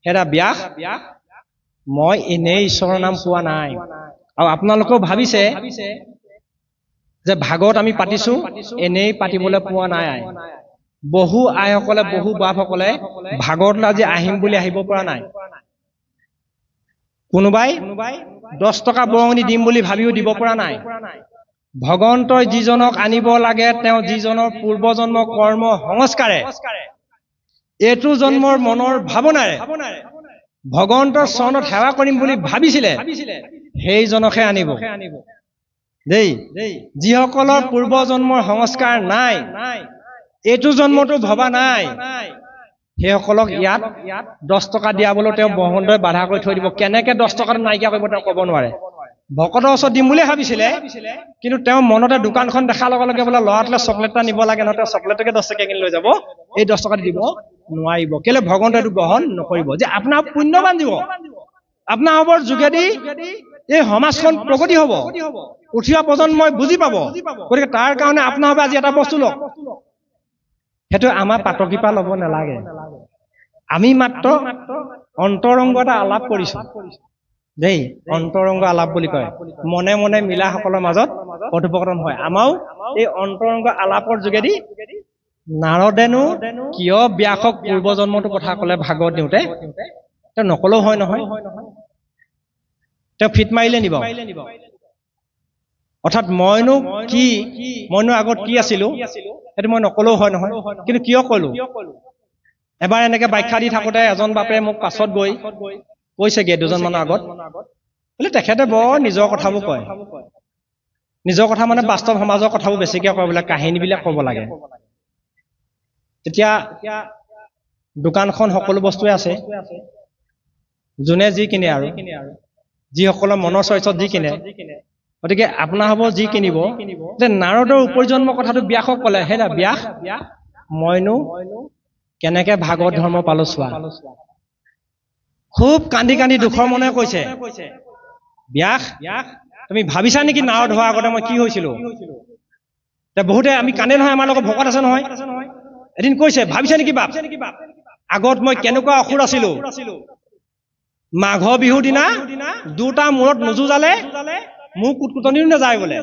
হেৰা ব্যাস মই এনেই ঈশ্বৰৰ নাম পোৱা নাই আৰু আপোনালোকেও ভাবিছে যে ভাগৱত আমি পাতিছো এনেই পাতিবলৈ পোৱা নাই বহু আইসকলে বহু বাপসকলে ভাগৱতলৈ আজি আহিম বুলি আহিব পৰা নাই কোনোবাই 10 টকা বৰঙণি দিম বুলি ভাবিও দিব পৰা নাই ভগৱন্তই যিজনক আনিব লাগে তেওঁ যিজনৰ পূৰ্বজন্ম কৰ্ম সংস্কাৰে এইটো জন্মৰ মনৰ ভাৱনাৰে ভগৱন্তৰ চৰণত সেৱা কৰিম বুলি ভাবিছিলে সেইজনকহে আনিব দেই যিসকলৰ পূৰ্বজন্মৰ সংস্কাৰ নাই এইটো জন্মটো ভবা নাই সেইসকলক ইয়াত 10 টকা দিয়াবলৈ তেওঁ ভগৱন্তই বাধা কৰি থৈ দিব কেনেকে 10 টকাটো নাইকিয়া কৰিব তেওঁ ক'ব নোৱাৰে ভকতৰ ওচৰত দিম বুলি ভাবিছিলে কিন্তু তেওঁ মনতে দোকানখন দেখাৰ লগে লগে বোলে ল'ৰাটোলে চকলেট এটা নিব লাগে নহয় তেওঁ চকলেটকে 10 টকা কিনি লৈ যাব এই 10 টকা দিব নোৱাৰিব কেলে ভগৱন্তই এইটো গ্ৰহণ নকৰিব যে আপোনাৰ পুণ্যৱান দিব আপোনাৰ ওপৰত যোগেদি এই সমাজখন প্ৰগতি হ'ব উঠি অহা প্ৰজন্মই বুজি পাব গতিকে তাৰ কাৰণে আপোনাৰ বাবে আজি এটা বস্তু লওক সেইটো আমাৰ পাতকিপা ল'ব নালাগে আমি মাত্ৰ অন্তৰংগ এটা আলাপ কৰিছো দেই অন্তৰংগ আলাপ বুলি কয় মনে মনে মিলাসকলৰ মাজত কথোপকথন হয় আমাও এই অন্তৰংগ আলাপৰ যোগেদি নাৰদেনো কিয় ব্যাসক পূৰ্বজন্মটো কথা ক'লে ভাগৱত দিওঁতে তেওঁ নকলেও হয় নহয় তেওঁ ফিট মাৰিলে নিব অৰ্থাৎ মইনো আগত কি আছিলো সেইটো মই নকলেও হয় নহয় কিন্তু কিয় কলো এবাৰ এনেকে ব্যাখ্যা দি থাকোতে এজন বাপে মোক পাছত গৈ কৈছেগে দুজনমানৰ আগত বোলে তেখেতে বৰ নিজৰ কথাবোৰ কয় নিজৰ কথা মানে বাস্তৱ সমাজৰ কথাবোৰ বেছিকে কয় বোলে কাহিনীবিলাক ক'ব লাগে তেতিয়া দোকানখন সকলো বস্তুৱে আছে যোনে যি কিনে আৰু যিসকলৰ মনৰ চইচত যি কিনে গতিকে আপোনাৰ হ'ব যি কিনিব যে নাৰদৰ উপৰিজন্ম কথাটো ব্যাসক ক'লে হেৰা ব্যাস মইনো কেনেকে ভাগৱত ধৰ্ম পালো চোৱা খুব কান্দি কান্দি দুখৰ মনে কৈছে ব্যাস তুমি ভাবিছা নেকি নাৰদ হোৱাৰ আগতে মই কি হৈছিলো বহুতে আমি কান্দে নহয় আমাৰ লগত ভকত আছে নহয় এদিন কৈছে ভাবিছা নেকি বাপ আগত মই কেনেকুৱা অসুৰ আছিলো মাঘ বিহুৰ দিনা দুটা মূৰত নুজুজালে মোৰ কুটকুটনিও নাযায় বোলে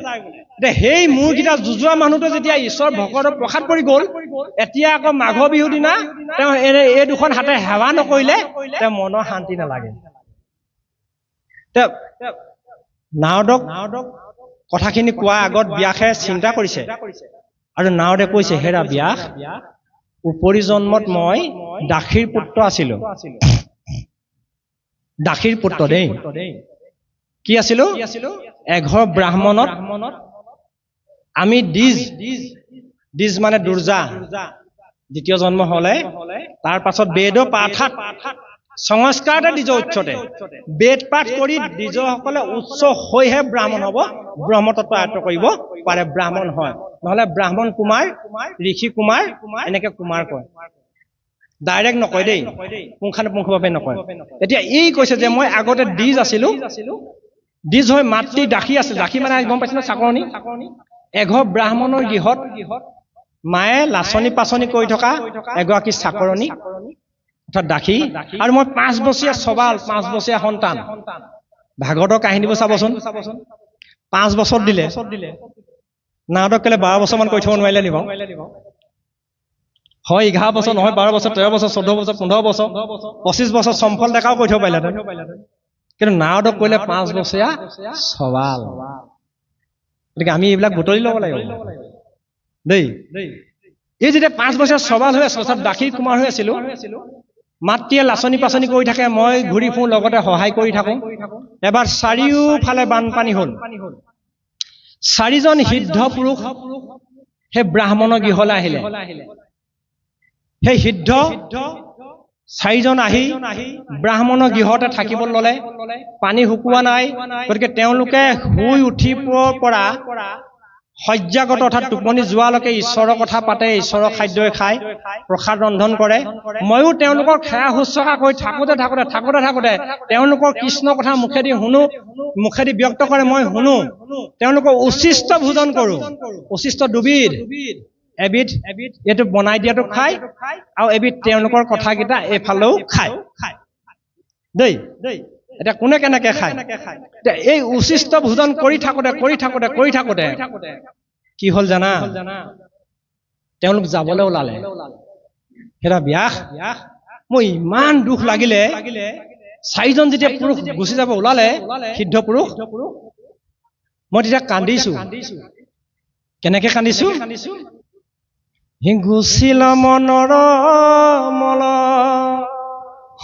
সেই মূৰকেইটা যুঁজোৱা মানুহটো যেতিয়া ঈশ্বৰ ভকতৰ প্ৰসাদ পৰি গ'ল এতিয়া আকৌ মাঘ বিহুৰ দিনা তেওঁ এই দুখন হাতে সেৱা নকৰিলে তেওঁ মনৰ শান্তি নালাগে নাৰদক কথাখিনি কোৱা আগত ব্যাসে চিন্তা কৰিছে আৰু নাৰদে কৈছে হেৰা ব্যাস উপৰি জন্মত মই দাসীৰ পুত্ৰ আছিলো দাসীৰ পুত্ৰ দেই কি আছিলো এঘৰ ব্ৰাহ্মণত আমি দ্বিজ মানে দুৰ্জা দ্বিতীয় জন্ম হলে তাৰ পাছত বেদ পাঠাত সংস্কাৰতে দ্বিজ উচ্চতে বেদ পাঠ কৰি দ্বিজসকলে উচ্চ হৈহে ব্ৰাহ্মণ হ'ব ব্ৰহ্মতত্ত্ব আয়ত্ত কৰিব পাৰে ব্ৰাহ্মণ হয় নহলে ব্ৰাহ্মণ কুমাৰ ঋষি কুমাৰ এনেকে কুমাৰ কয় ডাইৰেক্ট নকয় দেই পুংখানুপুংখভাৱে নকয় এতিয়া এই কৈছে যে মই আগতে দ্বিজ আছিলো দ্বিজ হৈ মাতৃ দাসী আছিল দাসী মানে গম পাইছে ন চাকৰণী এঘৰ ব্ৰাহ্মণৰ গৃহত মায়ে লাচনি পাচনি কৰি থকা এগৰাকী চাকৰণী অৰ্থাৎ দাসী আৰু মই 5 বছৰীয়া সবাল 5 বছৰীয়া সন্তান ভাগৱতৰ কাহিনীবোৰ চাবচোন 5 বছৰ দিলে নাৰদক কেলে 12 বছৰমান কৰি থব নোৱাৰিলে নিব হয় 11 বছৰ নহয় 12 বছৰ 13 বছৰ 14 বছৰ 15 বছৰ 25 বছৰ সম্ফল দেখাও কৰি থব পাৰিলে কিন্তু নাৰদক কৰিলে 5 বছৰীয়া সবাল গতিকে আমি এইবিলাক বুটলি ল'ব লাগিব দেই এই যেতিয়া 5 বছৰীয়া সবাল হৈ আছিলো অৰ্থাৎ দাসী কুমাৰ হৈ আছিলো মাতৃয়ে লাচনি পাচনি কৰি থাকে মই ঘূৰি ফুৰো লগতে সহায় কৰি থাকো এবাৰ চাৰিওফালে বানপানী হ'ল 4জন সিদ্ধ পুৰুষ সেই ব্ৰাহ্মণৰ গৃহলৈ আহিলে সেই সিদ্ধ 4জন আহি ব্ৰাহ্মণৰ গৃহতে থাকিব ললে পানী শুকোৱা নাই গতিকে তেওঁলোকে শুই উঠিব পৰা শয্যাগত অৰ্থাৎ টোপনি যোৱালৈকে ঈশ্বৰৰ কথা পাতে ঈশ্বৰৰ খাদ্যই খায় প্ৰসাদ ৰন্ধন কৰে ময়ো তেওঁলোকক সেৱা শুশ্ৰূষা কৰি থাকোতে তেওঁলোকৰ কৃষ্ণ কথা মুখেদি শুনো মুখেদি ব্যক্ত কৰে মই শুনো তেওঁলোকৰ উচিষ্ট ভোজন কৰো উচিষ্ট দুবিধ এবিধ এইটো বনাই দিয়াটো খায় আৰু এবিধ তেওঁলোকৰ কথাকেইটা এইফালেও খায় দেই এতিয়া কোনে কেনেকে খায় এই উচিষ্ট ভোজন কৰি থাকোতে কি হ'ল জানা তেওঁলোক যাবলৈ ওলালে হেৰা ব্যাস মোৰ ইমান দুখ লাগিলে চাৰিজন যেতিয়া পুৰুষ গুচি যাব ওলালে সিদ্ধ পুৰুষ মই তেতিয়া কান্দিছো কেনেকে কান্দিছো হি গুচিল মনৰ মল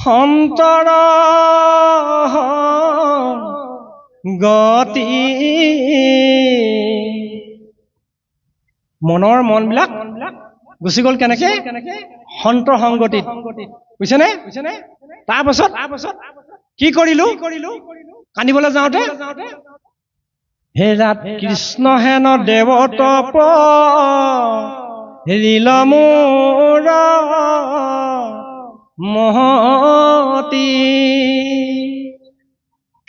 সন্তৰ গতি মনৰ মনবিলাক গুচি গ'ল কেনেকে সন্ত সংগতিত বুজিছেনে তাৰপাছত কি কৰিলো কান্দিবলৈ যাওঁতে হে ৰাত কৃষ্ণ হেন দেৱতপ হেৰিল মোৰ মহতি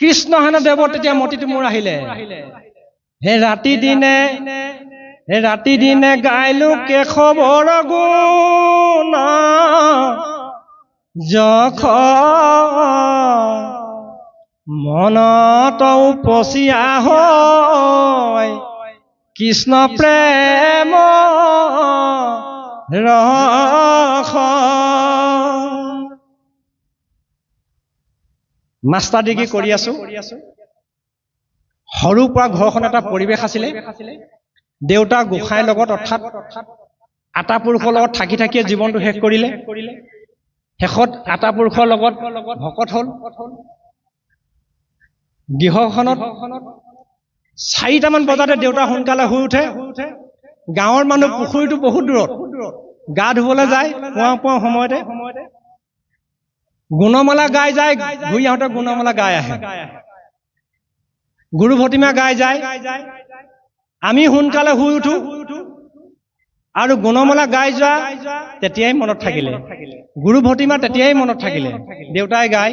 কৃষ্ণ হেন দেৱ তেতিয়া মতিটো মোৰ আহিলে হে ৰাতি দিনে গাইলো কেশৱৰ গুণ যখ মনত উপচীয়া হয় কৃষ্ণ প্ৰেম ৰস মাষ্টাৰ ডিগ্ৰী কৰি আছো সৰুৰ পৰা ঘৰখন এটা পৰিৱেশ আছিলে দেউতা গোসাঁইৰ লগত অৰ্থাৎ আটা পুৰুষৰ লগত থাকি থাকিয়ে জীৱনটো শেষ কৰিলে শেষত আটা পুৰুষৰ লগত ভকত হ'ল গৃহখনত 4টামান বজাতে দেউতা সোনকালে শুই উঠে গাঁৱৰ মানুহ পুখুৰীটো বহুত দূৰত গা ধুবলৈ যায় পুৱা সময়তে গুণমালা গাই যায় ঘূৰি আহোঁতে গুণমালা গাই আহে গুৰু ভতিমা গাই যায় আমি সোনকালে শুই উঠো আৰু গুণমালা গাই যোৱা তেতিয়াই মনত থাকিলে গুৰু ভতিমা তেতিয়াই মনত থাকিলে দেউতাই গাই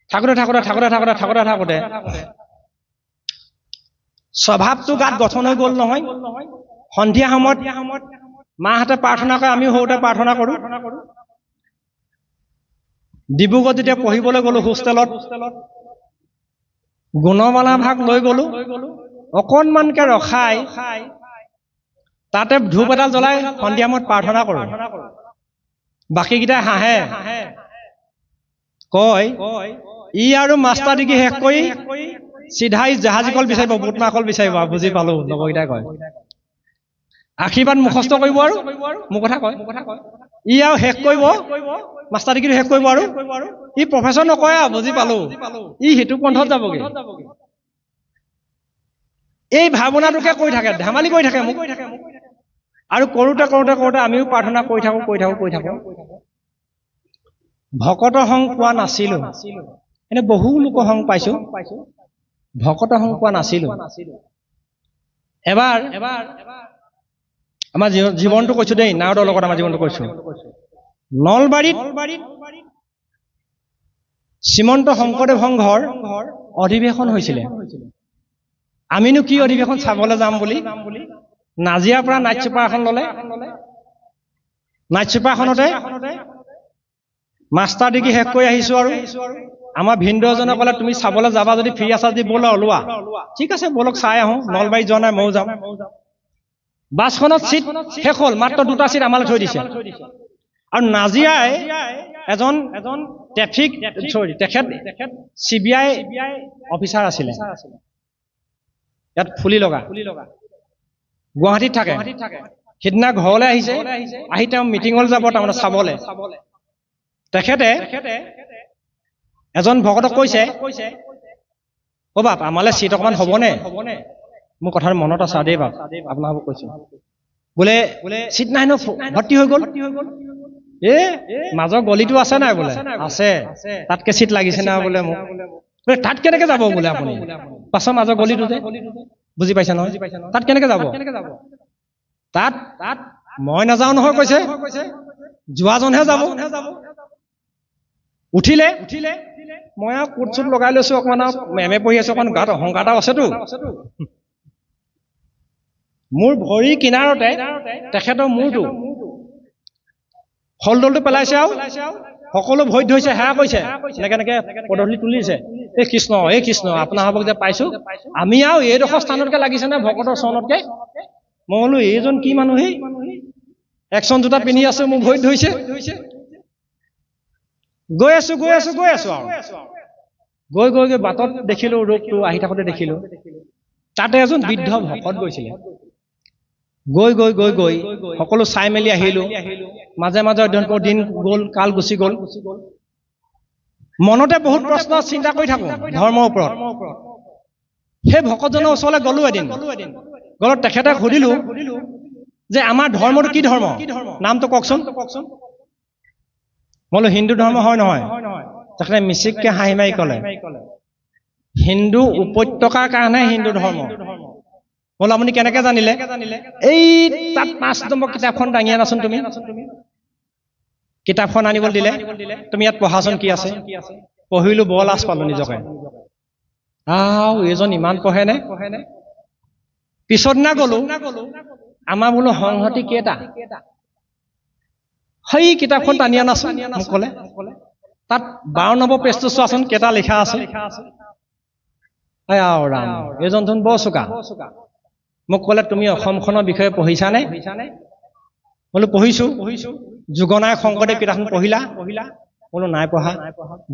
থাকোতে স্বভাৱটো গাত গঠন হৈ গ'ল নহয় সন্ধিয়া সময়ত মাহঁতে প্ৰাৰ্থনা কৰে আমিও সৰুতে প্ৰাৰ্থনা কৰোঁ ডিব্ৰুগড়ত যেতিয়া পঢ়িবলৈ গ'লো হোষ্টেলত গুণমালা ভাগ লৈ গ'লো অকণমানকে ৰখাই তাতে ধূপ এডাল জ্বলাই সন্ধিয়া সময়ত প্ৰাৰ্থনা কৰোঁ বাকীকেইটাই হাঁহে কয় ই আৰু মাষ্টাৰ ডিগ্ৰী শেষ কৰি চিধাই জাহাজী কল বিচাৰিব বুটমাহ কল বিচাৰিব বুজি পালো লগৰকেইটাই কয় আশীৰ্বাদ মুখস্থ কৰিব আৰু মোৰ কথা কয় ই আৰু শেষ কৰিব মাষ্টাৰ ডিগ্ৰী শেষ কৰিব আৰু ই প্ৰফেচৰ নকৰে আৰু বুজি পালো ই সেইটো পন্থত যাবগৈ এই ভাৱনাটোকে কৈ থাকে ধেমালি কৰি থাকে মোক আৰু কৰোঁতে আমিও প্ৰাৰ্থনা কৰি থাকোঁ ভকত সংগ পোৱা নাছিলো এনে বহু লোকৰ সংগ পাইছো ভকত সংগ পোৱা নাছিলো এবাৰ আমাৰ জীৱনটো কৈছো দেই নাৰদৰ লগত আমাৰ জীৱনটো কৈছো নলবাৰীত শ্ৰীমন্ত শংকৰদেৱ সংঘৰ অধিৱেশন হৈছিলে আমিনো কি অধিৱেশন চাবলৈ যাম বুলি নাজিৰাৰ পৰা নাইট ছুপাৰ এখন ল'লে নাইট ছুপাৰখনতে মাষ্টাৰ ডিগ্ৰী শেষ কৰি আহিছো আৰু আমাৰ ভিনদেউজনে ক'লে তুমি চাবলৈ যাবা যদি ফ্ৰী আছা যদি ব'লা ওলোৱা ঠিক আছে ব'লক চাই আহোঁ নলবাৰী যোৱা নাই ময়ো যাম বাছখনত চিট শেষ হ'ল মাত্ৰ 2টা চিট আমালৈ থৈ দিছে আৰু নাজিৰাই এজন ট্ৰেফিক তেখেত CBI অফিচাৰ আছিলে ইয়াত ফুলি লগা গুৱাহাটীত থাকে সিদিনা ঘৰলৈ আহিছে আহি তেওঁ মিটিঙলৈ যাব তাৰমানে চাবলৈ তেখেতে এজন ভকতক কৈছে অ' বাপ আমালৈ চিট অকণমান হ'বনে মোৰ কথাৰ মনত আছে দেই বাপ আপোনাক কৈছো বোলে চিট নাই ন ভৰ্তি হৈ গ'ল মাজৰ গলিটো আছে নাই বোলে আছে তাতকে চিট লাগিছে না বোলে মোক বোলে তাত কেনেকে যাব বোলে আপুনি পাছৰ মাজৰ গলিটোতে বুজি পাইছে নহয় তাত কেনেকে যাব তাত মই নাযাওঁ নহয় কৈছে যোৱাজনহে যাব উঠিলে মই আৰু কোট চুট লগাই লৈছো অকণমান আৰু MA পঢ়ি আছো অকণমান গাত অহংকাৰ এটাও আছেতো মোৰ ভৰি কিনাৰতে তেখেতৰ মূৰটো হলদলটো পেলাইছে আৰু সকলো ভৰিত ধৰিছে, সেয়া কৈছে, এনেকে এনেকে পদূলি তুলিছে, এই কৃষ্ণ আপোনাৰ ভাৱক যে পাইছো, আমি আৰু এইডোখৰ স্থানতকে লাগিছে নে ভকতৰ চৰণতকে? মই বোলো এইজন কি মানুহ, সেই একচন জোতা পিন্ধি আছো, মোৰ ভৰিত ধৰিছে। গৈ আছো আৰু গৈ বাটত দেখিলো, ৰূপটো আহি থাকোতে দেখিলো, তাতে এজন বৃদ্ধ ভকত গৈছিলে। গৈ সকলো চাই মেলি আহিলো। মাজে অধ্যয়ন কৰো, দিন গ'ল, কাল গুচি গ'ল। মনতে বহুত প্ৰশ্ন চিন্তা কৰি থাকো ধৰ্মৰ ওপৰত। সেই ভকতজনৰ ওচৰলৈ গলো এদিন, তেখেতক সুধিলো যে আমাৰ ধৰ্মটো কি ধৰ্ম, নামটো কওকচোন। মই বোলো হিন্দু ধৰ্ম হয় নহয়? তেখেতে মিচিককে হাঁহি মাৰি ক'লে, হিন্দু উপত্যকাৰ কাৰণে হিন্দু ধৰ্ম। বোলো আপুনি কেনেকে জানিলে? এই তাত 5 নম্বৰ কিতাপখন দাঙি আনাচোন তুমি। কিতাপখন আনিবলৈ দিলে, তুমি ইয়াত পঢ়াচোন কি আছে। পঢ়িলো, বৰ লাজ পালো নিজকে। এইজন ইমান পঢ়ে নে? পিছৰ দিনা গলো, আমাৰ বোলো সংহতি কেইটা, সেই কিতাপখন টানি আনাচোন মোক ক'লে। তাত 12 নম্বৰ পেজটো চোৱাচোন, কেইটা লিখা আছে। ৰাম, এইজন ধোন বৰ চোকা। মোক ক'লে তুমি অসমখনৰ বিষয়ে পঢ়িছানে? বোলো পঢ়িছো। যুগনায় শংকৰদেৱ কিতাপখন পঢ়িলা? বোলো নাই পঢ়া।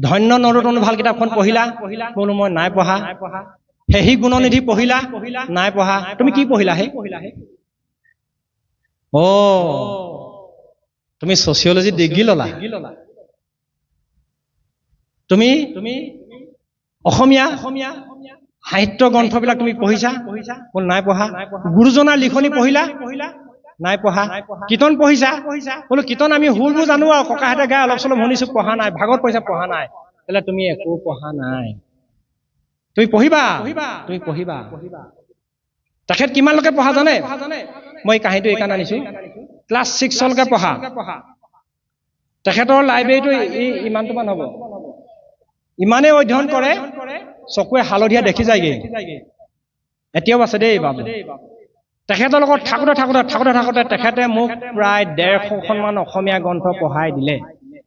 ধন্য নৰোত্তম ভাল কিতাপখন পঢ়িলা? বোলো মই নাই পঢ়া। সেহি গুণনিধি পঢ়িলা? নাই পঢ়া। তুমি কি পঢ়িলা? তুমি ছচিয়লজি ডিগ্ৰী ললা? তুমি অসমীয়া সাহিত্য গ্ৰন্থবিলাক তুমি পঢ়িছা? বোলো নাই পঢ়া। গুৰুজনাৰ লিখনি পঢ়িলা? নাই পঢ়া। কীৰ্তন পঢ়িছা? বোলো কীৰ্তন আমি সুৰবোৰ জানো আৰু ককাহঁতে গাই অলপ চলপ শুনিছো, পঢ়া নাই। ভাগৱত পঢ়িছা? পঢ়া নাই। বোলে তুমি একো পঢ়া নাই, তুমি পঢ়িবা। তেখেত কিমানলৈকে পঢ়া জানে? মই কাহিনীটো এইকাৰণে আনিছো, ক্লাছ 6লৈকে পঢ়া। তেখেতৰ লাইব্ৰেৰীটো ইমানটোমান হ'ব। ইমানেই অধ্যয়ন কৰে, চকুৱে হালধীয়া দেখি যায়গে। এতিয়াও আছে দেই বাবু। তেখেতৰ লগত থাকোতে তেখেতে মোক প্ৰায় 150খনমান অসমীয়া গ্ৰন্থ পঢ়াই দিলে।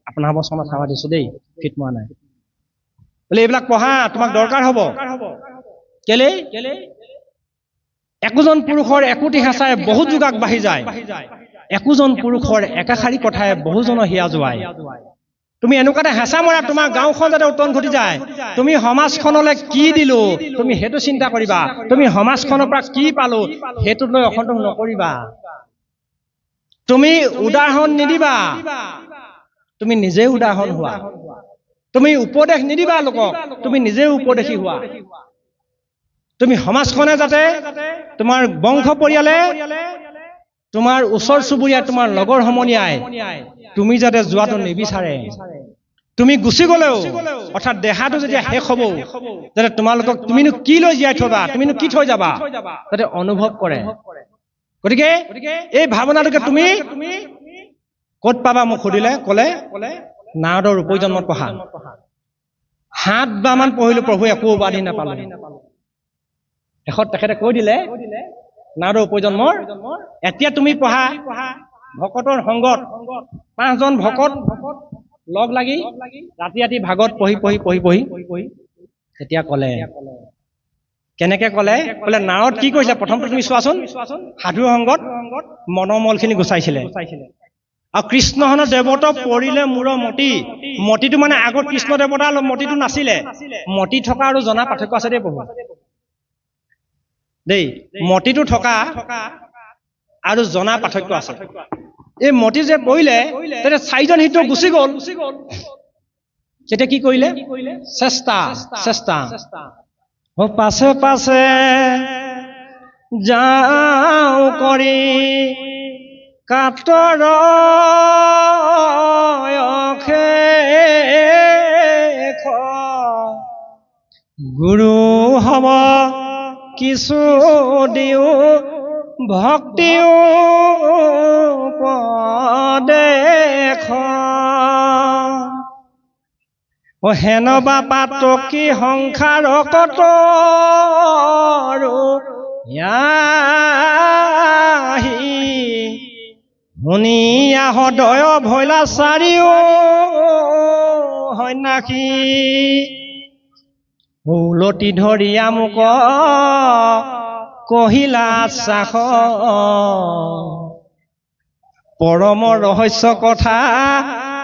আপোনাৰ বচনত চাবা দিছো দেই, ফিট মোৱা নাই। বোলে এইবিলাক পঢ়া, তোমাক দৰকাৰ হ'ব। কেলে? একোজন পুৰুষৰ একোটি হেঁচাই বহুত যুগ আগবাঢ়ি যায়, একোজন পুৰুষৰ একাষাৰি কথাই বহুজনৰ হিয়া যোৱায়। তুমি এনেকুৱাতে হেঁচা মৰা, তোমাৰ গাঁওখন যাতে উত্তৰণ ঘটি যায়। তুমি সমাজখনলৈ কি দিলো তুমি সেইটো চিন্তা কৰিবা। তুমি সমাজখনৰ পৰা কি পালো সেইটোত লৈ অসন্তোষ নকৰিবা। তুমি উদাহৰণ নিদিবা, তুমি নিজে উদাহৰণ হোৱা। তুমি উপদেশ নিদিবা লোকক, তুমি নিজে উপদেশী হোৱা। তুমি সমাজখনে যাতে, তোমাৰ বংশ পৰিয়ালে, তোমাৰ ওচৰ চুবুৰীয়া, তোমাৰ লগৰ সমনীয়াই তুমি যাতে যোৱাটো নিবিচাৰে। তুমি গুচি গলেও, অৰ্থাৎ দেহাটো যেতিয়া শেষ হ'ব, যাতে তোমালোকক তুমিনো কি লৈ জীয়াই থবা, তুমিনো কি থৈ যাবা, যাতে অনুভৱ কৰে। গতিকে এই ভাৱনাটোকে তুমি ক'ত পাবা? মোক সুধিলে, ক'লে নাৰদৰ ৰূপজন্মত পঢ়া। 7 বাৰমান পঢ়িলো, প্ৰভু একো উপাধি নাপালো। শেষত তেখেতে কৈ দিলে, নাৰদৰ উপজন্মৰ এতিয়া তুমি পঢ়া ভকতৰ সংগত। 5জন ভকত লগ লাগি ৰাতি ভাগত পঢ়ি তেতিয়া ক'লে, কেনেকে ক'লে? নাৰদ কি কৈছে প্ৰথমটো তুমি চোৱাচোন। সাধুৰ সংগত মনৰ মলখিনি গুচাইছিলে। আৰু কৃষ্ণহনৰ দেৱত পৰিলে মূৰ মতিটো মানে আগত কৃষ্ণ দেৱতাৰ মতিটো নাছিলে। মতি থকা আৰু জনা পাৰ্থক্য আছে দেই প্ৰভু দেই। মতিটো থকা আৰু জনা পাৰ্থক্য আছে। এই মতি যে পৰিলে, তেতিয়া 4জন হিত গুচি গ'ল। তেতিয়া কি কৰিলে? চেষ্টা পাছে যাওঁ কৰি কাতৰ গুৰু হব কিছু দিও ভক্তিও পদেশ হেনবা পাতকি সংসাৰ কত মুনিয়া হৃদয় ভৈলা চাৰিও সন্যাসী উলটি ধৰিয়া মোক কহিলা চাখ পৰম ৰহস্য কথা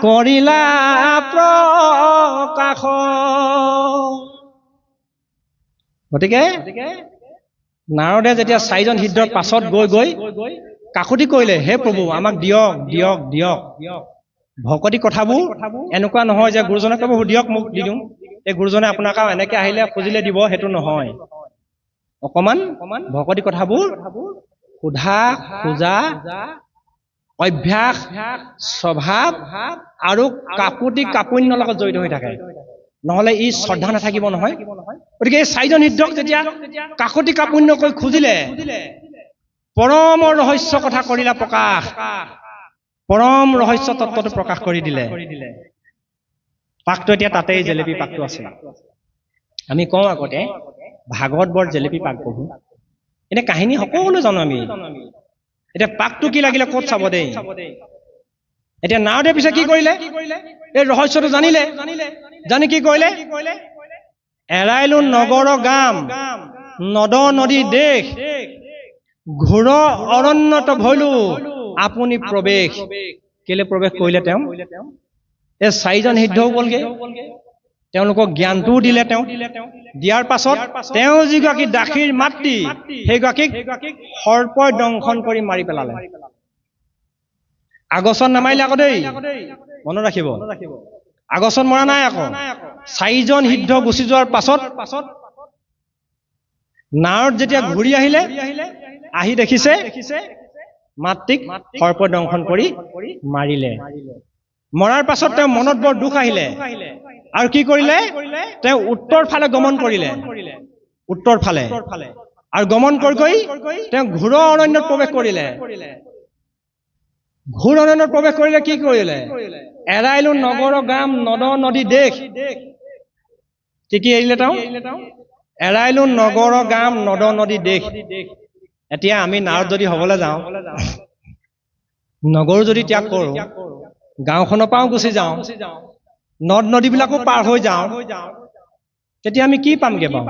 কৰিলা প্ৰকাশ। গতিকে নাৰদে যেতিয়া 4জন সিদ্ধৰ পাছত গৈ কাকুতি কৰিলে, হে প্ৰভু আমাক দিয়ক দিয়ক দিয়ক। ভকতি কথাবোৰ এনেকুৱা নহয় যে গুৰুজনে ক'ব দিয়ক মোক দি দিওঁ, এই গুৰুজনে আপোনাক এনেকে আহিলে খুজিলে দিব, সেইটো নহয়। অকমান ভকতি কথাবোৰ সোধা খোজা অভ্যাস স্বভাৱ আৰু কাকুতি কাপুণ্যৰ লগত জড়িত হৈ থাকে, নহলে ই শ্ৰদ্ধা নাথাকিব নহয়। গতিকে এই 4জন সিদ্ধক যেতিয়া কাকুতি কাপুণ্যকৈ খুজিলে, পৰম ৰহস্য কথা কৰিলা প্ৰকাশ, পৰম ৰহস্য তত্ত্বটো প্ৰকাশ কৰি দিলে। পাকটো এতিয়া তাতেই জেলেপি পাকটো আছে। আমি কওঁ আগতে ভাগৱত বৰ জেলেপি পাক পঢ়ো, এনে কাহিনী সকলো জানো আমি। এতিয়া পাকটো কি লাগিলে ক'ত চাব দেই। এতিয়া নাৰদে পিছে কি কৰিলে, এই ৰহস্যটো জানিলে, জানি কি কৰিলে, এৰাইলো নগৰ গাম নদ নদী দেশ, ঘোৰ অৰণ্যত ভৈলো আপুনি প্ৰৱেশ। কেলে প্ৰৱেশ কৰিলে তেওঁ, এই 4জন সিদ্ধও গ'লগে, তেওঁলোকক জ্ঞানটোও দিলে। তেওঁ দিয়াৰ পাছত তেওঁ যিগৰাকী দাসীৰ মাতৃ, সেইগৰাকীক সৰ্পই দংশন কৰি মাৰি পেলালে। আগচন নামাৰিলে আকৌ দেই, মনত ৰাখিব, আগচন মৰা নাই আকৌ। 4জন সিদ্ধ গুচি যোৱাৰ পাছত নাৰদ যেতিয়া ঘূৰি আহিলে, আহি দেখিছে মাতৃক সৰ্পই দংশন কৰি মাৰিলে। মৰাৰ পাছত তেওঁ মনত বৰ দুখ আহিলে, আৰু কি কৰিলে, তেওঁ উত্তৰ ফালে গমন কৰিলে, উত্তৰ ফালে, আৰু গমন কৰি তেওঁ ঘোৰ অৰণ্যত প্ৰৱেশ কৰিলে। ঘোৰ অৰণ্যত প্ৰৱেশ কৰিলে কি কৰিলে, এৰাইলো নগৰ গাম নদ নদী দেশ। কি এৰিলে তেওঁ, এৰাইলো নগৰ গাম নদ নদী দেশ। এতিয়া আমি নাৰদ যদি হবলৈ যাওঁ, নগৰো যদি ত্যাগ কৰো, গাঁওখনৰ পৰাও গুচি যাওঁ, নদ নদীবিলাকো পাৰ হৈ যাওঁ, তেতিয়া আমি কি পামগে বাৰু?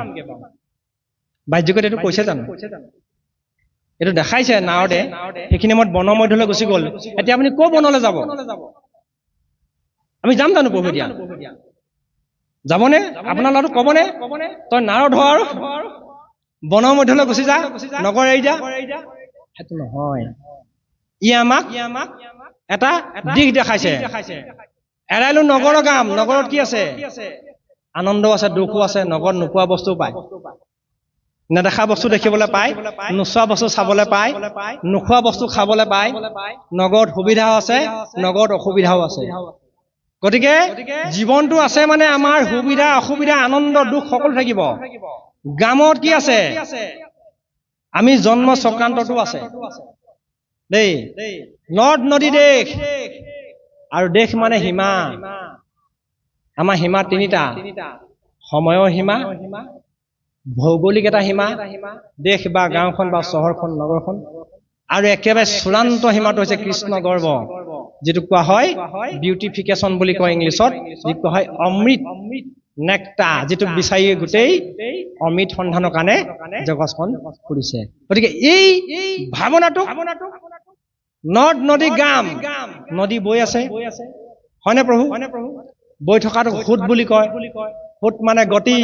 বাহ্যিকত এইটো কৈছে জানো? এইটো দেখাইছে নাৰদে সেইখিনি সময়ত বনৰ মধ্যলৈ গুচি গ'ল। এতিয়া আপুনি ক'ৰ বনলৈ যাব? আমি যাম জানো প্ৰভু? দিয়া যাবনে? আপোনাৰ ল'ৰাটো ক'বনে তই নাৰদ হ আৰু বনৰ মধ্যলৈ গুচি যা, নগৰ এৰি যা? সেইটো নহয়। ই আমাক এটা দিশ দেখাইছে। এৰাইলো নগৰ গাম, নগৰত কি আছে? আনন্দ আছে, দুখো আছে। নগৰত নোপোৱা বস্তু পায়, নেদেখা বস্তু দেখিবলৈ পায়, নোচোৱা বস্তু চাবলৈ পায়, নোখোৱা বস্তু খাবলৈ পায়। নগৰত সুবিধাও আছে, নগৰত অসুবিধাও আছে। গতিকে জীৱনটো আছে মানে আমাৰ সুবিধা অসুবিধা আনন্দ দুখ সকলো থাকিব। গ্ৰামত কি আছে? আমি জন্ম চক্ৰান্তটো আছে দেই। নদ নদী দেশ, আৰু দেশ মানে সীমা। আমাৰ সীমা 3টা, সময়ৰ সীমা, ভৌগোলিক এটা সীমা, দেশ বা গাঁওখন বা চহৰখন নগৰখন, আৰু একেবাৰে চূড়ান্ত সীমাটো হৈছে কৃষ্ণ গৰ্ভ, যিটো কোৱা হয় বিউটিফিকেশ্যন বুলি কয় ইংলিছত, যিটো কোৱা হয় অমৃত নেক্টা, যিটো বিচাৰি গোটেই অমৃত সন্ধানৰ কাৰণে জগতখন কৰিছে। গতিকে এই ভাৱনাটো, নদ নদী গাম, নদী বৈ আছে, হয়নে প্ৰভু? বৈ থকাটো সোঁত বুলি কয়। সোঁত মানে গতি,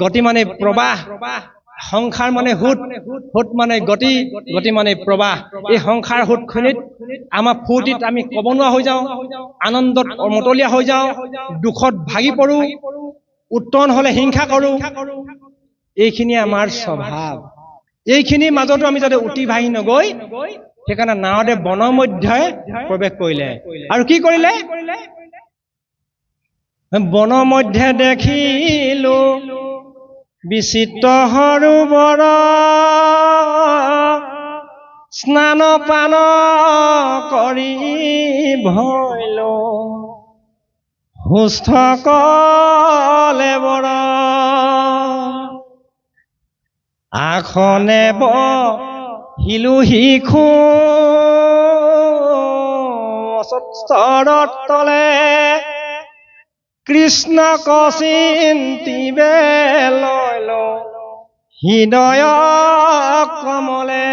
গতি মানে প্ৰবাহ, সংসাৰ মানে সোঁত, সোঁত মানে গতি, গতি মানে প্ৰবাহ। এই সংসাৰ সোঁতখিনিত আমাৰ ফূৰ্তিত আমি ক'ব নোৱাৰা হৈ যাওঁ, আনন্দত মতলীয়া হৈ যাওঁ, দুখত ভাগি পৰো, উত্তৰণ হলে হিংসা কৰো। এইখিনি আমাৰ স্বভাৱ। এইখিনিৰ মাজতো আমি যাতে উটি ভাহি নগৈ, সেইকাৰণে নাৰদে বনৰ মধ্যে প্ৰৱেশ কৰিলে। আৰু কি কৰিলে? বনৰ মধ্যে দেখিলো বিচিত্ৰ সৰোবৰ, স্নান পান কৰি ভৈলো সুস্থ কলেবৰ, আসনে বহিলো শিশু চৰত তলে কৃষ্ণক চিন্তিবে লৈ লো হৃদয় কমলে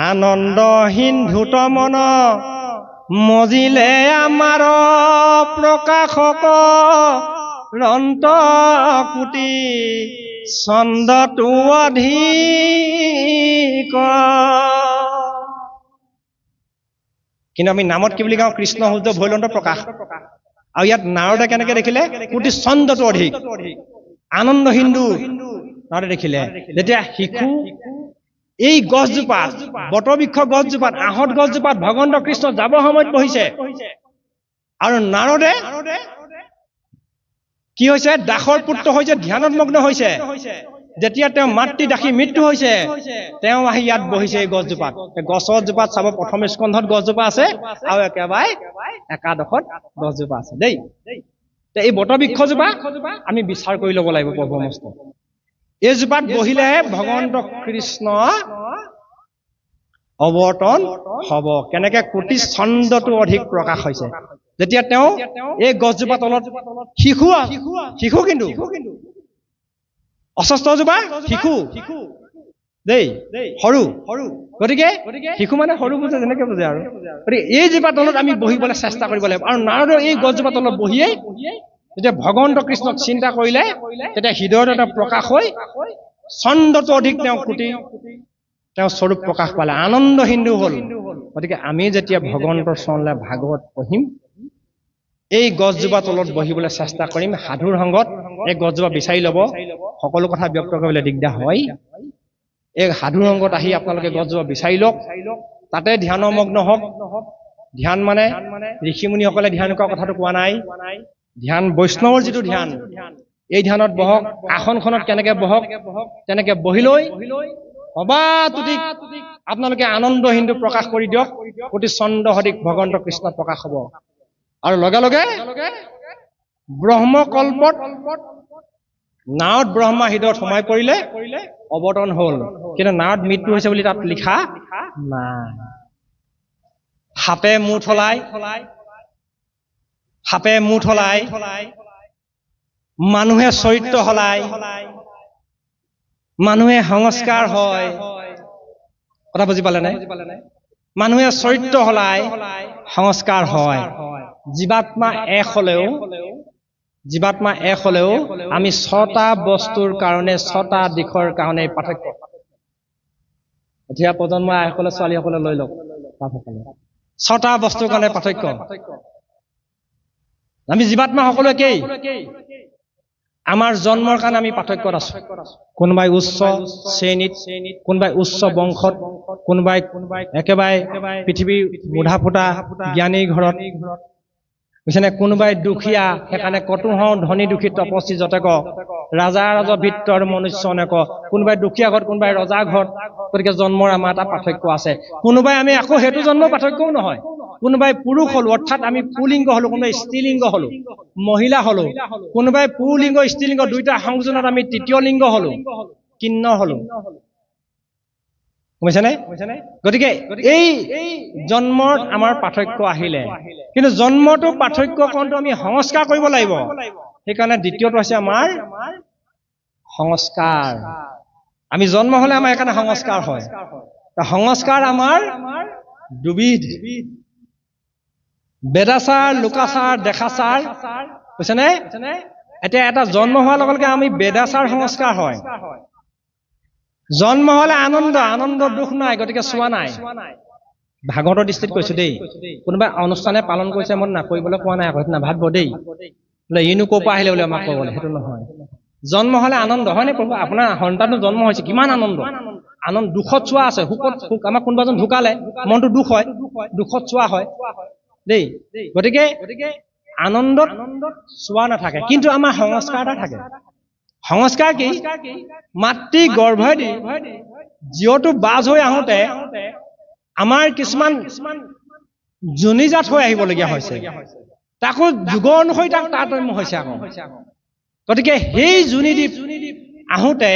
আনন্দ সিন্ধুত মন মজিলে আমাৰ প্ৰকাশক ৰন্ত কোটি ছন্দটো অধিক কিন্তু আমি নামত কি বুলি কওঁ কৃষ্ণ সূৰ্য ভৈলন্ত প্ৰকাশ আৰু ইয়াত নাৰদে কেনেকে দেখিলে কোটি ছন্দটো অধিক আনন্দ সিন্ধু নাৰদে দেখিলে যেতিয়া শিশু এই গছজোপাত বটবৃক্ষ গছজোপাত আহঁত গছজোপাত ভগৱন্ত কৃষ্ণ যাব সময়ত বহিছে আৰু নাৰদে কি হৈছে দাসৰ পুত্ৰ হৈছে ধ্যানত মগ্ন হৈছে যেতিয়া তেওঁ মাতৃ দাসী মৃত্যু হৈছে তেওঁ আহি ইয়াত বহিছে এই গছজোপাত গছৰ জোপাত চাব প্ৰথম স্কন্ধত গছজোপা আছে আৰু একেবাৰে একাদশত গছজোপা আছে দেই এই বটবৃক্ষজোপা আমি বিচাৰ কৰি ল'ব লাগিব প্ৰভু মস্ত এইজোপাত বহিলেহে ভগৱন্ত কৃষ্ণ অৱতৰণ হব কেনেকে কোটি ছন্দটো অধিক প্ৰকাশ হৈছে যেতিয়া তেওঁ এই গছজোপা তলত শিশু কিন্তু অস্বস্থজোপা শিশু দেই সৰু গতিকে শিশু মানে সৰু বুজে যেনেকে বুজে আৰু গতিকে এই জোপা তলত আমি বহিবলৈ চেষ্টা কৰিব লাগিব আৰু নাৰদৰ এই গছজোপা তলত বহিয়েই যেতিয়া ভগৱন্ত কৃষ্ণক চিন্তা কৰিলে তেতিয়া হৃদয়ত এটা প্ৰকাশ হৈ ছন্দটো অধিক তেওঁ কোটি তেওঁ স্বৰূপ প্ৰকাশ পালে আনন্দ সিন্ধু হল গতিকে আমি যেতিয়া ভগৱন্তৰ চৰণলৈ ভাগৱত পঢ়িম এই গছজোপা তলত বহিবলৈ চেষ্টা কৰিম সাধুৰ সংগত এই গছজোপা বিচাৰি ল'ব সকলো কথা ব্যক্ত কৰিবলৈ দিগদাৰ হয় এই সাধুৰ সংগত আহি আপোনালোকে গছজোপা বিচাৰি লওক তাতে ধ্যানমগ্ন হওক ধ্যান মানে ঋষিমুনিসকলে ধ্যান কৰা কথাটো কোৱা নাই ধ্যান বৈষ্ণৱৰ যিটো ধ্যান এই ধ্যানত বহক আসনখনত কেনেকে বহক তেনেকে বহি লৈ সবাতোদিক আপোনালোকে আনন্দ হিন্দু প্ৰকাশ কৰি দিয়ক কোটি ছন্দ সদিক ভগৱন্ত কৃষ্ণ প্ৰকাশ হ'ব আৰু লগে লগে ব্ৰহ্মকল্পত নাৱত ব্ৰহ্মা হৃদয়ত সোমাই পৰিলে অৱতৰণ হল কিন্তু নাৱত মৃত্যু হৈছে বুলি তাত লিখা নাই সাপে মুঠ হলাই মানুহে চৰিত্ৰ হলাই মানুহে সংস্কাৰ হয় কথা বুজি পালে নাই মানুহে চৰিত্ৰ হলাই সংস্কাৰ হয় জীৱাত্মা এক হলেও আমি ছটা বস্তুৰ কাৰণে ছটা দিশৰ কাৰণে পাৰ্থক্য এতিয়া প্ৰজন্মৰ আইসকলে ছোৱালীসকলে লৈ লওক ছটা বস্তুৰ কাৰণে পাৰ্থক্য আমি জীৱাত্মা সকলো একেই আমাৰ জন্মৰ কাৰণে আমি পাৰ্থক্যত আছো কোনোবাই উচ্চ শ্ৰেণীত কোনোবাই উচ্চ বংশত কোনোবাই একেবাৰে পৃথিৱীৰ বুঢ়া ফুটা জ্ঞানীৰ ঘৰত বুজিছেনে কোনোবাই দুখীয়া সেইকাৰণে কতো হওঁ ধনী দুখী তপস্বী যতেক ৰাজা ৰাজভিত্ৰ আৰু মনুষ্য অনেক কোনোবাই দুখীয়া ঘৰত কোনোবাই ৰজা ঘৰত গতিকে জন্মৰ আমাৰ এটা পাৰ্থক্য আছে কোনোবাই আমি আকৌ সেইটো জন্মৰ পাৰ্থক্যও নহয় কোনোবাই পুৰুষ হলো অৰ্থাৎ আমি পুলিংগ হলো কোনোবাই স্ত্ৰীলিংগ হলো মহিলা হলো কোনোবাই পুলিংগ স্ত্ৰীলিংগ দুইটা সংযোজনত আমি তৃতীয় লিংগ হলো কিন্নৰ হলো বুজিছেনে গতিকে এই জন্মত আমাৰ পাৰ্থক্য আহিলে কিন্তু জন্মটো পাৰ্থক্য কোনটো আমি সংস্কাৰ কৰিব লাগিব সেইকাৰণে দ্বিতীয়টো হৈছে আমাৰ সংস্কাৰ আমি জন্ম হলে আমাৰ একাৰণে সংস্কাৰ হয় সংস্কাৰ আমাৰ দুবিধ বেদাচাৰ লোকাচাৰ দেখাচাৰ বুজিছেনে এতিয়া এটা জন্ম হোৱাৰ লগে লগে আমি বেদাচাৰ সংস্কাৰ হয় জন্ম হলে আনন্দ দুখ নাই গতিকে চোৱা নাই ভাগৱতৰ দৃষ্টিত কৈছো দেই কোনোবাই অনুষ্ঠানে পালন কৰিছে মন নকৰিবলৈ কোৱা নাই আকৌ নাভাবিব দেই বোলে ইনো ক'ৰ পৰা আহিলে বোলে আমাক ক'বলৈ সেইটো নহয় জন্ম হলে আনন্দ হয়নে প্ৰভু আপোনাৰ সন্তানটো জন্ম হৈছে কিমান আনন্দ দুখত চোৱা আছে সুখ আমাৰ কোনোবা এজন ঢুকালে মনটো দুখ হয় দুখত চোৱা হয় দেই গতিকে আনন্দত চোৱা নাথাকে কিন্তু আমাৰ সংস্কাৰ এটা থাকে সংস্কাৰ কি মাতৃ গৰ্ভেদি জীৱটো বাজ হৈ আহোঁতে আমাৰ কিছুমান জনিজাত হৈ আহিবলগীয়া হৈছে তাকো যুগ অনুসৰি তাক তাৰতম্য হৈছে আকৌ গতিকে সেই জুনিদ্বীপ আহোঁতে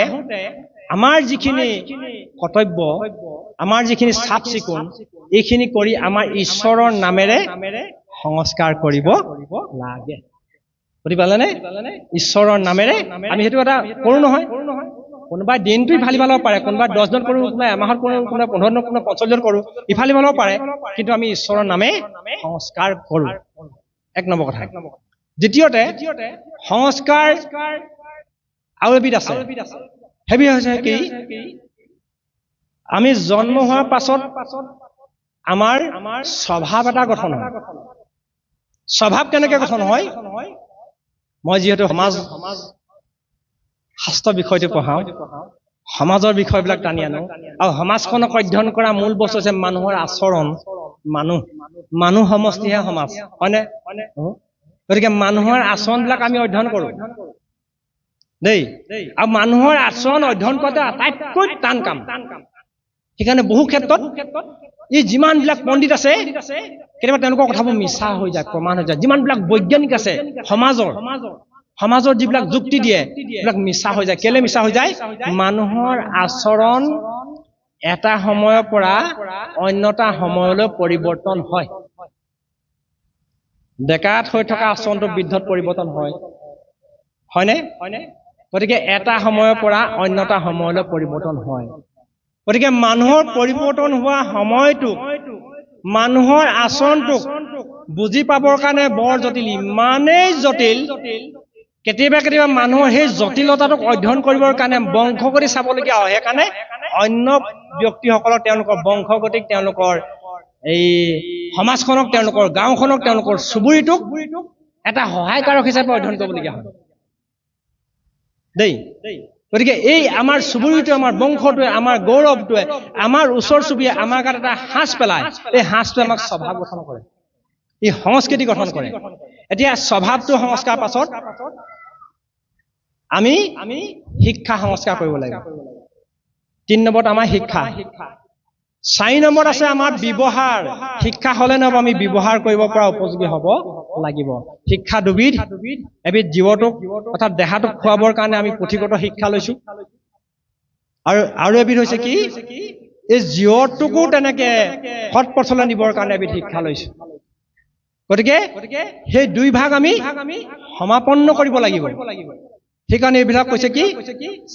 আমাৰ যিখিনি কৰ্তব্য আমাৰ যিখিনি চাফ চিকুণ এইখিনি কৰি আমাৰ ঈশ্বৰৰ নামেৰে সংস্কাৰ কৰিব লাগে বুজি পালেনে ঈশ্বৰৰ নামেৰে আমি সেইটো এটা কৰো নহয় কোনোবাই দিনটো ইফালি ভাল হ'ব পাৰে কোনোবাই 10 দিন কৰো কোনোবাই এমাহত কৰো কোনোবাই 15 দিন কোনোবাই 50 দিন কৰো ইফালি ভাল হ'ব পাৰে কিন্তু আমি ঈশ্বৰৰ নামে সংস্কাৰ কৰো এক নম্বৰ কথা দ্বিতীয়তে সংস্কাৰ আৰু এবিধ আছে হেবি হৈছে কি আমি জন্ম হোৱাৰ পাছত আমাৰ স্বভাৱ এটা গঠন হয় স্বভাৱ কেনেকৈ গঠন হয় মই যিহেতু সমাজ শাস্ত্ৰ বিষয়টো পঢ়াওঁ সমাজৰ বিষয়বিলাক টানি আনো আৰু সমাজখনক অধ্যয়ন কৰা মূল বস্তু হৈছে মানুহৰ আচৰণ মানুহ সমষ্টিহে সমাজ হয়নে গতিকে মানুহৰ আচৰণবিলাক আমি অধ্যয়ন কৰোঁ দেই আৰু মানুহৰ আচৰণ অধ্যয়ন কৰাটো আটাইতকৈ টান কাম সেইকাৰণে বহু ক্ষেত্ৰত এই যিমানবিলাক পণ্ডিত আছে কেতিয়াবা তেওঁলোকৰ কথাবোৰ মিছা হৈ যায় প্ৰমাণ হৈ যায় যিমানবিলাক বৈজ্ঞানিক আছে সমাজৰ যিবিলাক যুক্তি দিয়ে এইবিলাক মিছা হৈ যায় কেলে মিছা হৈ যায় মানুহৰ আচৰণ এটা সময়ৰ পৰা অন্য এটা সময়লৈ পৰিৱৰ্তন হয় ডেকাত হৈ থকা আচৰণটো বৃদ্ধত পৰিৱৰ্তন হয়নে গতিকে এটা সময়ৰ পৰা অন্য এটা সময়লৈ পৰিৱৰ্তন হয় গতিকে মানুহৰ পৰিৱৰ্তন হোৱা সময়টো মানুহৰ আচৰণটোক বুজি পাবৰ কাৰণে বৰ জটিল ইমানেই জটিল কেতিয়াবা মানুহৰ সেই জটিলতাটোক অধ্যয়ন কৰিবৰ কাৰণে বংশগতি চাবলগীয়া হয় সেইকাৰণে অন্য ব্যক্তিসকলক তেওঁলোকৰ বংশগতিক তেওঁলোকৰ এই সমাজখনক তেওঁলোকৰ গাঁওখনক তেওঁলোকৰ চুবুৰীটোক এটা সহায়কাৰক হিচাপে অধ্যয়ন কৰিবলগীয়া হয় দেই গতিকে এই আমাৰ চুবুৰীটোৱে আমাৰ বংশটোৱে আমাৰ গৌৰৱটোৱে আমাৰ ওচৰ চুবুৰীয়ে আমাৰ গাত এটা সাঁচ পেলায় এই সাঁচটোৱে আমাক স্বভাৱ গঠন কৰে ই সংস্কৃতি গঠন কৰে এতিয়া স্বভাৱটো সংস্কাৰ পাছত আমি শিক্ষা সংস্কাৰ কৰিব লাগিব 3 নম্বৰত আমাৰ শিক্ষা 4 নম্বৰত আছে আমাৰ ব্যৱহাৰ শিক্ষা হলে নহব আমি ব্যৱহাৰ কৰিব পৰা উপযোগী হ'ব লাগিব শিক্ষা দুবিধ এবিধ জীৱটোক অৰ্থাৎ দেহাটোক খুৱাবৰ কাৰণে আমি পুথিগত শিক্ষা লৈছো আৰু এবিধ হৈছে কি এই জীৱটোকো তেনেকে সৎ পথলৈ নিবৰ কাৰণে এবিধ শিক্ষা লৈছো গতিকে সেই দুই ভাগ আমি সমাপন্ন কৰিব লাগিব সেইকাৰণে এইবিলাক কৈছে কি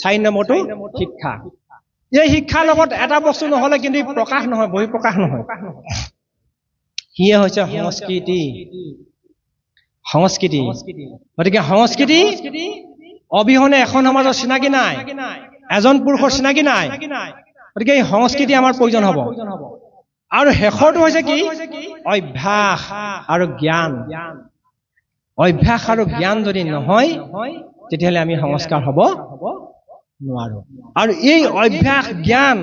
4 নম্বৰটো শিক্ষা এই শিক্ষাৰ লগত এটা বস্তু নহলে কিন্তু প্ৰকাশ নহয় বহিঃপ্ৰকাশ নহয় সিয়ে হৈছে সংস্কৃতি গতিকে সংস্কৃতি অবিহনে এখন সমাজৰ চিনাকি নাই এজন পুৰুষৰ চিনাকি নাই গতিকে এই সংস্কৃতি আমাৰ প্ৰয়োজন হ'ব আৰু শেষৰটো হৈছে কি অভ্যাস আৰু জ্ঞান অভ্যাস আৰু জ্ঞান যদি নহয় তেতিয়াহ'লে আমি সংস্কাৰ হ'ব নোৱাৰো আৰু এই অভ্যাস জ্ঞান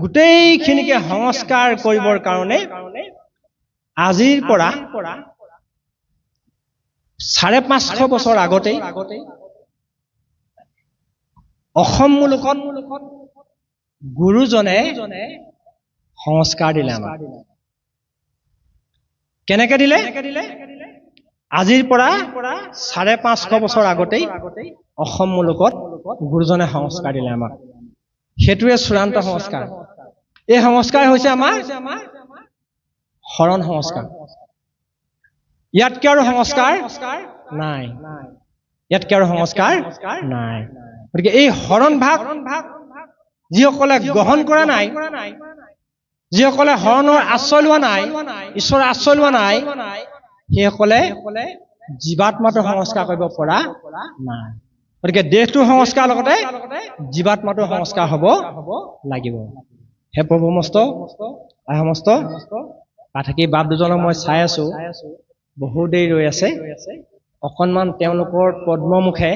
গোটেইখিনিকে সংস্কাৰ কৰিবৰ কাৰণে আজিৰ পৰা 550 বছৰ আগতেই অসম মুলুকত গুৰুজনে সংস্কাৰ দিলে আমাক কেনেকে দিলে আজিৰ পৰা 550 বছৰ আগতেই অসম মুলুকত গুৰুজনে সংস্কাৰ দিলে আমাক সেইটোৱে চূড়ান্ত সংস্কাৰ এই সংস্কাৰ হৈছে আমাৰ শৰণ সংস্কাৰ ইয়াতকৈ আৰু সংস্কাৰ নাই গতিকে এই শৰণ ভাগ যিসকলে গ্ৰহণ কৰা নাই যিসকলে শৰণৰ আশ্ৰয় লোৱা নাই ঈশ্বৰৰ আশ্ৰয় লোৱা নাই সেইসকলে জীৱাত্মাটো সংস্কাৰ কৰিব পৰা নাই গতিকে দেহটো সংস্কাৰ লগতে জীৱাত্মাটো সংস্কাৰ হ'ব লাগিব হে প্ৰভু মস্ত পাঠকি বাপ দুজনক মই চাই আছো বহু দেৰি ৰৈ আছে অকণমান তেওঁলোকৰ পদ্মমুখে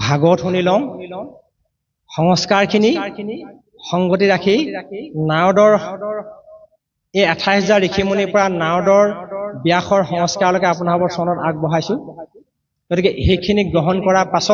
ভাগৱত শুনি লওঁ সংস্কাৰখিনি সংগতি ৰাখি নাৰদৰ এই 28,000 ঋষিমুনিৰ পৰা নাৰদৰ ব্যাসৰ সংস্কাৰলৈকে আপোনালোকৰ চৰণত আগবঢ়াইছো গতিকে সেইখিনি গ্ৰহণ কৰাৰ পাছত